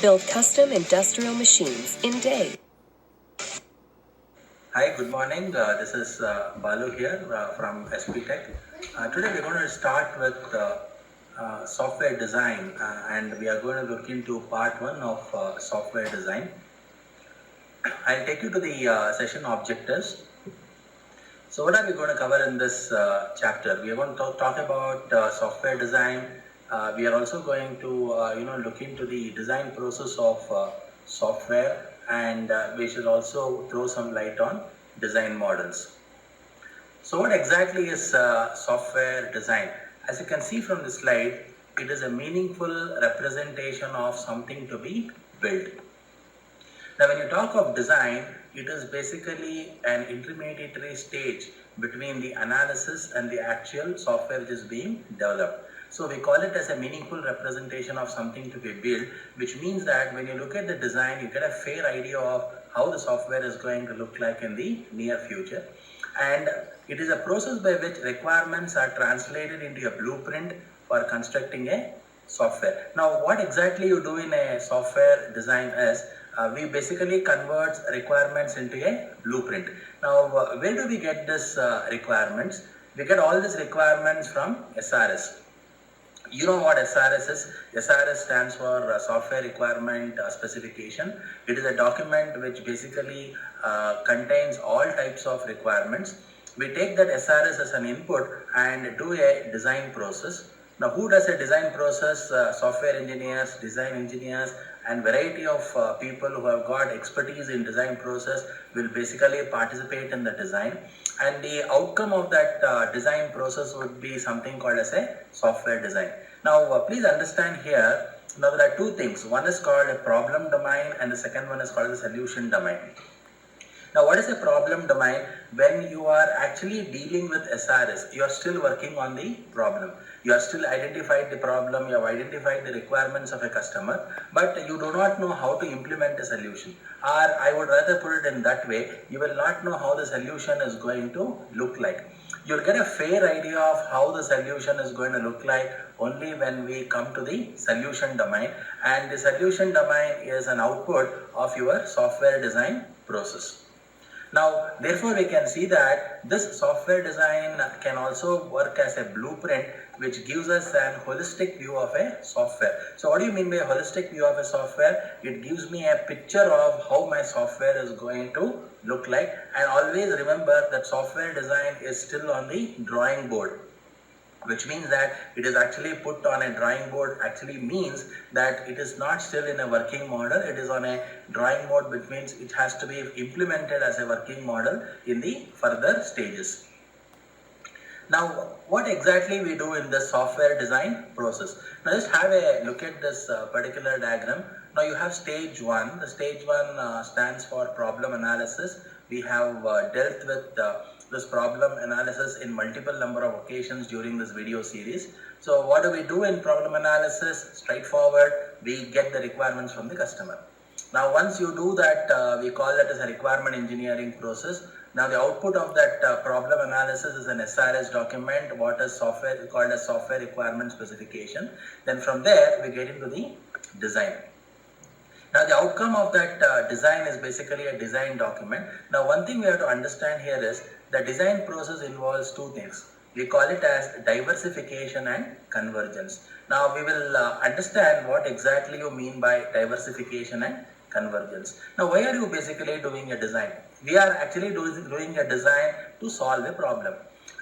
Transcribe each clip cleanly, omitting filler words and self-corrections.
Build custom industrial machines in days. Hi, good morning. This is Balu here from SP Tech. Today we're going to start with software design and we are going to look into part 1 of software design. I'll take you to the session objectives. So what are we going to cover in this chapter? We are going to talk about software design. We are also going to look into the design process of software, and we should also throw some light on design models. So what exactly is software design? As you can see from the slide, it is a meaningful representation of something to be built. Now when you talk of design, it is basically an intermediary stage between the analysis and the actual software which is being developed. So we call it as a meaningful representation of something to be built, which means that when you look at the design, you get a fair idea of how the software is going to look like in the near future. And it is a process by which requirements are translated into a blueprint for constructing a software. Now what exactly you do in a software design is, we basically convert requirements into a blueprint. Now where do we get this requirements? We get all these requirements from SRS. You know what SRS is? SRS stands for Software Requirement Specification. It is a document which basically contains all types of requirements. We take that SRS as an input and do a design process. Now who does a design process? Software engineers, design engineers, and variety of people who have got expertise in design process will basically participate in the design, and the outcome of that design process would be something called as a software design. Now please understand here, now there are two things. One is called a problem domain and the second one is called the solution domain. Now what is a problem domain? When you are actually dealing with SRS, you are still working on the problem. You have still identified the problem, you have identified the requirements of a customer, but you do not know how to implement a solution. Or I would rather put it in that way, you will not know how the solution is going to look like. You'll get a fair idea of how the solution is going to look like only when we come to the solution domain, and the solution domain is an output of your software design process. Now, therefore, we can see that this software design can also work as a blueprint which gives us an holistic view of a software. So what do you mean by a holistic view of a software? It gives me a picture of how my software is going to look like, and always remember that software design is still on the drawing board, which means that it is actually put on a drawing board actually means that it is not still in a working model, it is on a drawing board, which means it has to be implemented as a working model in the further stages. Now what exactly we do in the software design process? Now just have a look at this particular diagram. Now you have stage 1. The stage 1 stands for problem analysis. We have dealt with this problem analysis in multiple number of occasions during this video series. So what do we do in problem analysis? Straightforward, we get the requirements from the customer. Now once you do that, we call that as a requirement engineering process. Now the output of that problem analysis is an SRS document, what is software called as software requirement specification. Then from there we get into the design. Now the outcome of that design is basically a design document. Now one thing we have to understand here is the design process involves two things. We call it as diversification and convergence. Now we will understand what exactly you mean by diversification and convergence. Now why are you basically doing a design? We are actually doing a design to solve a problem.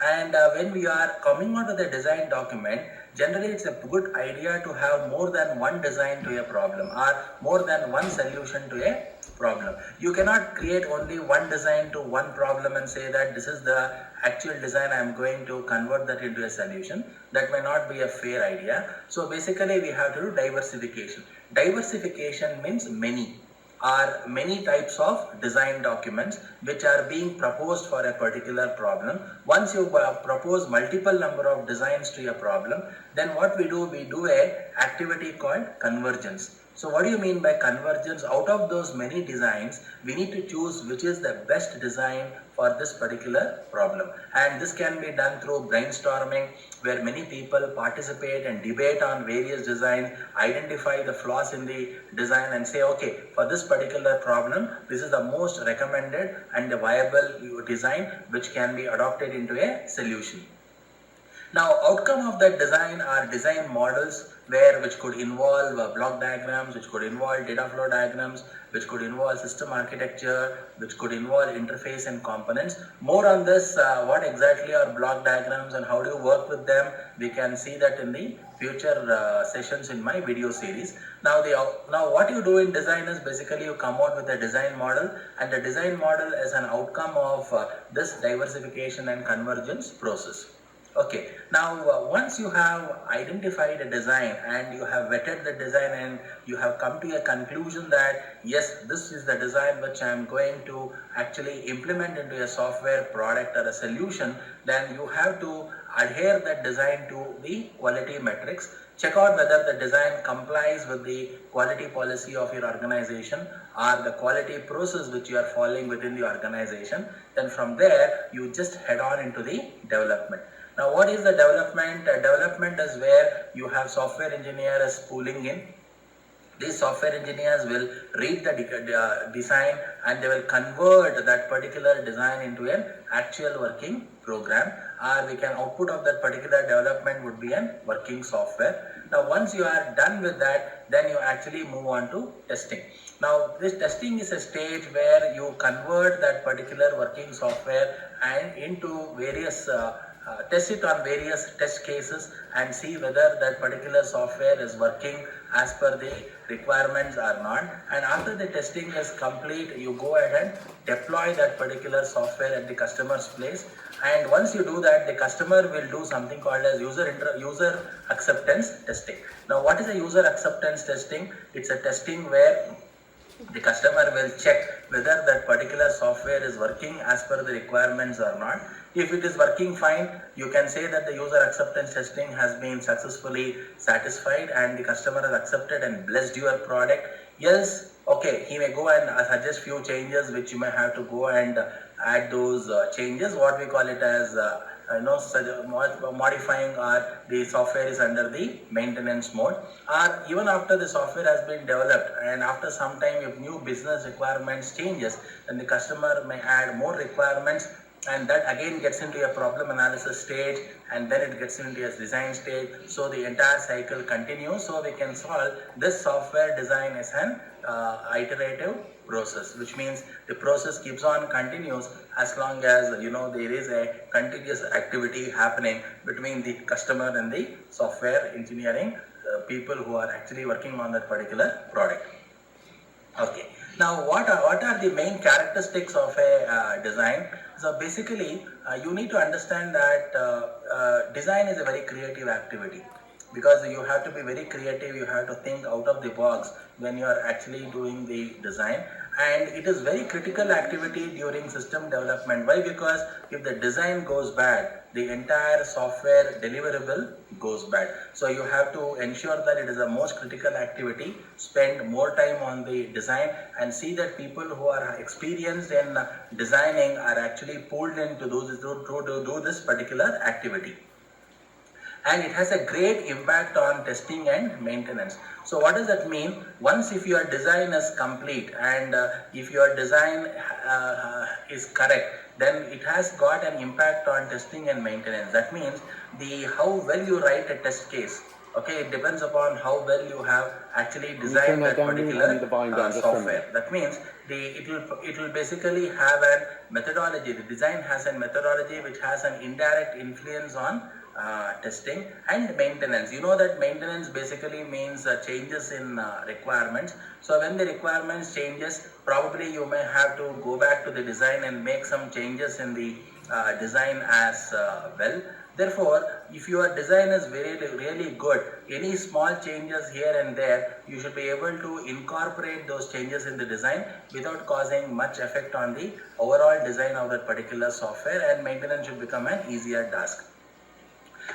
And when we are coming onto the design document, generally it's a good idea to have more than one design to a problem or more than one solution to a problem. You cannot create only one design to one problem and say that this is the actual design, I am going to convert that into a solution. That may not be a fair idea. So basically we have to do diversification. Diversification means many types of design documents which are being proposed for a particular problem. Once you propose multiple number of designs to a problem, then what we do a activity called convergence. So what do you mean by convergence? Out of those many designs, we need to choose which is the best design for this particular problem. And this can be done through brainstorming, where many people participate and debate on various designs, identify the flaws in the design and say, okay, for this particular problem, this is the most recommended and viable design which can be adopted into a solution. Now, outcome of that design are design models which could involve block diagrams, which could involve data flow diagrams, which could involve system architecture, which could involve interface and components. More on this, what exactly are block diagrams and how do you work with them, we can see that in the future sessions in my video series. Now, what you do in design is basically you come out with a design model, and the design model is an outcome of this diversification and convergence process. Okay, now once you have identified a design and you have vetted the design and you have come to a conclusion that yes, this is the design which I am going to actually implement into a software product or a solution, then you have to adhere that design to the quality metrics. Check out whether the design complies with the quality policy of your organization or the quality process which you are following within the organization. Then from there, you just head on into the development. Now, what is the development? Development is where you have software engineers pulling in. These software engineers will read the design and they will convert that particular design into an actual working program, or we can output of that particular development would be an working software. Now, once you are done with that, then you actually move on to testing. Now, this testing is a stage where you convert that particular working software and into various test it on various test cases and see whether that particular software is working as per the requirements or not. And after the testing is complete, you go ahead and deploy that particular software at the customer's place. And once you do that, the customer will do something called as user acceptance testing. Now, what is a user acceptance testing? It's a testing where the customer will check whether that particular software is working as per the requirements or not. If it is working fine, you can say that the user acceptance testing has been successfully satisfied and the customer has accepted and blessed your product. Else, okay, he may go and suggest few changes which you may have to go and add those changes, what we call it as modifying, or the software is under the maintenance mode, or even after the software has been developed and after some time if new business requirements changes, then the customer may add more requirements, and that again gets into a problem analysis stage, and then it gets into a design stage. So the entire cycle continues. So we can solve this software design as an iterative process, which means the process keeps on continuous as long as there is a continuous activity happening between the customer and the software engineering people who are actually working on that particular product. Okay. Now, what are the main characteristics of a design? So basically, you need to understand that design is a very creative activity, because you have to be very creative. You have to think out of the box when you are actually doing the design, and it is very critical activity during system development. Why? Because if the design goes bad, the entire software deliverable goes bad. So you have to ensure that it is the most critical activity. Spend more time on the design and see that people who are experienced in designing are actually pulled in to do this particular activity. And it has a great impact on testing and maintenance. So what does that mean? Once if your design is complete and if your design is correct, then it has got an impact on testing and maintenance. That means how well you write a test case. Okay, it depends upon how well you have actually designed that particular software. That means it will basically have a methodology. The design has a methodology which has an indirect influence on testing and maintenance. You know that maintenance basically means changes in requirements. So when the requirements changes, probably you may have to go back to the design and make some changes in the design as well. Therefore, if your design is really good, any small changes here and there, you should be able to incorporate those changes in the design without causing much effect on the overall design of that particular software, and maintenance should become an easier task.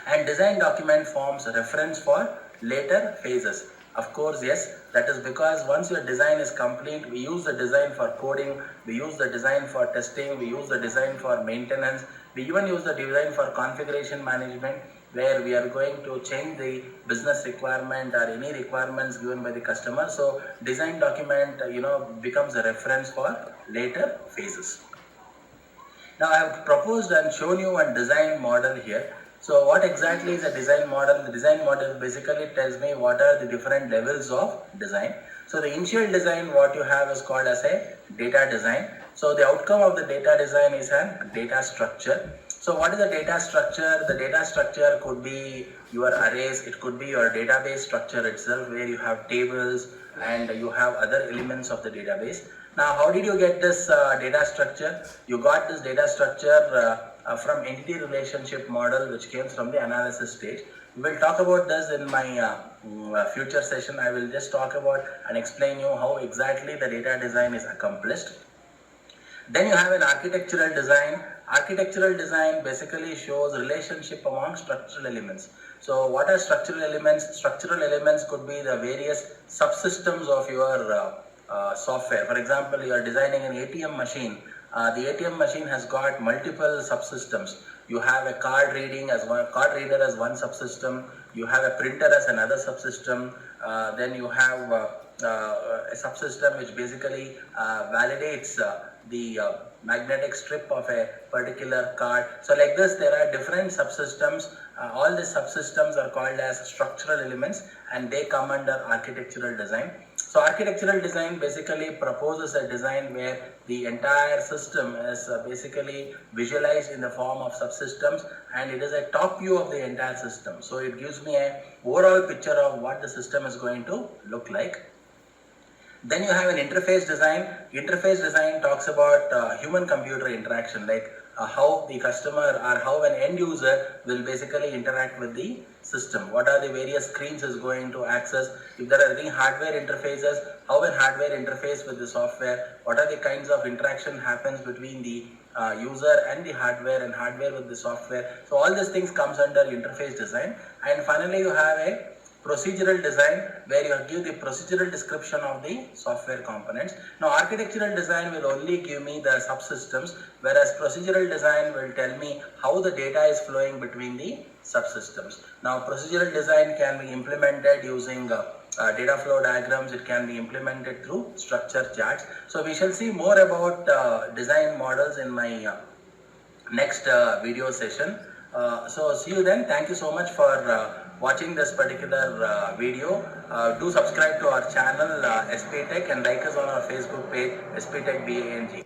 And design document forms a reference for later phases. Of course, yes, That is because once your design is complete, we use the design for coding, we use the design for testing, we use the design for maintenance, we even use the design for configuration management, where we are going to change the business requirement or any requirements given by the customer. So design document becomes a reference for later phases. Now I have proposed and shown you one design model here. So what exactly is a design model? The design model basically tells me what are the different levels of design. So the initial design, what you have is called as a data design. So the outcome of the data design is a data structure. So what is the data structure? The data structure could be your arrays, it could be your database structure itself, where you have tables and you have other elements of the database. Now, how did you get this data structure? You got this data structure from entity relationship model, which came from the analysis stage. We will talk about this in my future session. I will just talk about and explain you how exactly the data design is accomplished. Then you have an architectural design. Architectural design basically shows relationship among structural elements. So what are structural elements? Structural elements could be the various subsystems of your software. For example, you are designing an ATM machine. The ATM machine has got multiple subsystems. You have a card reader as one subsystem. You have a printer as another subsystem. Then you have a subsystem which basically validates the magnetic strip of a particular card. So like this, there are different subsystems. All the subsystems are called as structural elements, and they come under architectural design. So architectural design basically proposes a design where the entire system is basically visualized in the form of subsystems, and it is a top view of the entire system. So it gives me an overall picture of what the system is going to look like. Then you have an interface design. Interface design talks about human-computer interaction, like how the customer or how an end user will basically interact with the system. What are the various screens is going to access? If there are any hardware interfaces, how an hardware interface with the software? What are the kinds of interaction happens between the user and the hardware, and hardware with the software? So all these things comes under interface design. And finally, you have a procedural design, where you give the procedural description of the software components. Now architectural design will only give me the subsystems, whereas procedural design will tell me how the data is flowing between the subsystems. Now procedural design can be implemented using data flow diagrams. It can be implemented through structure charts. So we shall see more about design models in my next video session. So see you then. Thank you so much for watching this particular video. Do subscribe to our channel SP Tech, and like us on our Facebook page SP Tech BANG.